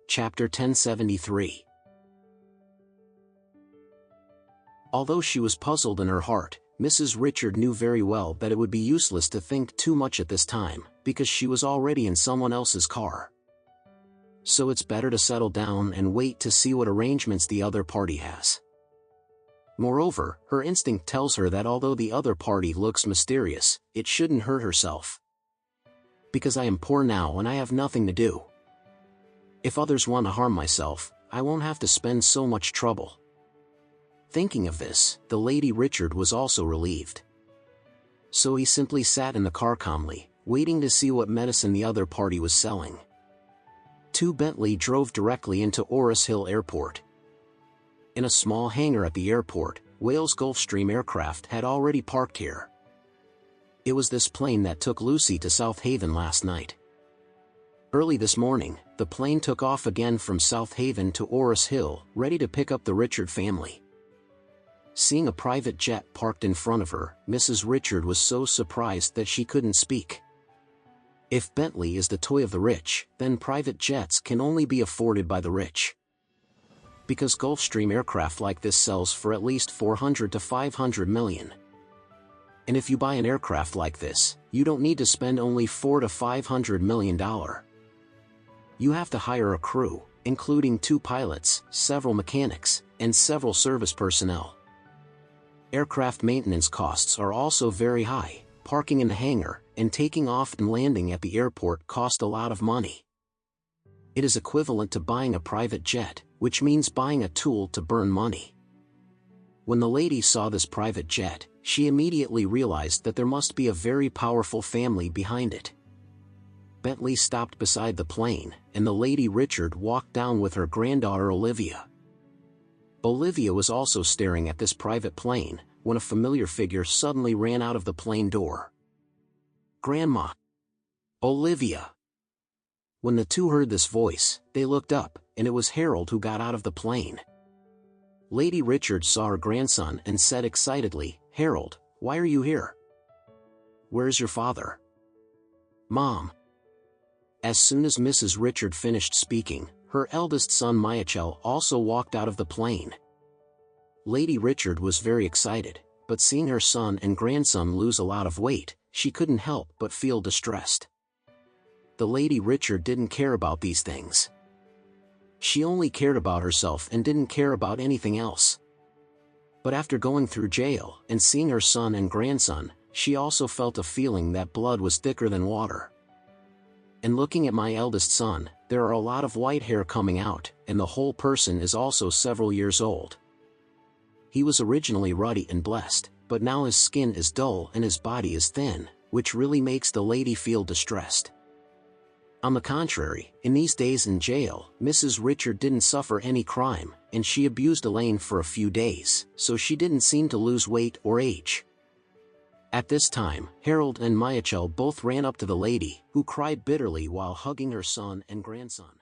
Chapter 1073. Although she was puzzled in her heart, Mrs. Richard knew very well that it would be useless to think too much at this time, because she was already in someone else's car. So it's better to settle down and wait to see what arrangements the other party has. Moreover, her instinct tells her that although the other party looks mysterious, it shouldn't hurt herself. Because I am poor now and I have nothing to do. If others want to harm myself, I won't have to spend so much trouble. Thinking of this, the Lady Richard was also relieved. So he simply sat in the car calmly, waiting to see what medicine the other party was selling. 2 Bentley drove directly into Orris Hill Airport. In a small hangar at the airport, Wales Gulfstream aircraft had already parked here. It was this plane that took Lucy to South Haven last night. Early this morning, the plane took off again from South Haven to Orris Hill, ready to pick up the Richard family. Seeing a private jet parked in front of her, Mrs. Richard was so surprised that she couldn't speak. If Bentley is the toy of the rich, then private jets can only be afforded by the rich. Because Gulfstream aircraft like this sells for at least $400 to $500 million. And if you buy an aircraft like this, you don't need to spend only $400 to $500 million. You have to hire a crew, including 2 pilots, several mechanics, and several service personnel. Aircraft maintenance costs are also very high. Parking in the hangar, and taking off and landing at the airport cost a lot of money. It is equivalent to buying a private jet, which means buying a tool to burn money. When the lady saw this private jet, she immediately realized that there must be a very powerful family behind it. Bentley stopped beside the plane, and the Lady Richard walked down with her granddaughter Olivia. Olivia was also staring at this private plane, when a familiar figure suddenly ran out of the plane door. "Grandma! Olivia!" When the 2 heard this voice, they looked up, and it was Harold who got out of the plane. Lady Richard saw her grandson and said excitedly, "Harold, why are you here? Where's your father?" "Mom." As soon as Mrs. Richard finished speaking, her eldest son Michael also walked out of the plane. Lady Richard was very excited, but seeing her son and grandson lose a lot of weight, she couldn't help but feel distressed. The Lady Richard didn't care about these things. She only cared about herself and didn't care about anything else. But after going through jail and seeing her son and grandson, she also felt a feeling that blood was thicker than water. And looking at my eldest son, there are a lot of white hair coming out, and the whole person is also several years old. He was originally ruddy and blessed, but now his skin is dull and his body is thin, which really makes the lady feel distressed. On the contrary, in these days in jail, Mrs. Richard didn't suffer any crime, and she abused Elaine for a few days, so she didn't seem to lose weight or age. At this time, Harold and Michael both ran up to the lady, who cried bitterly while hugging her son and grandson.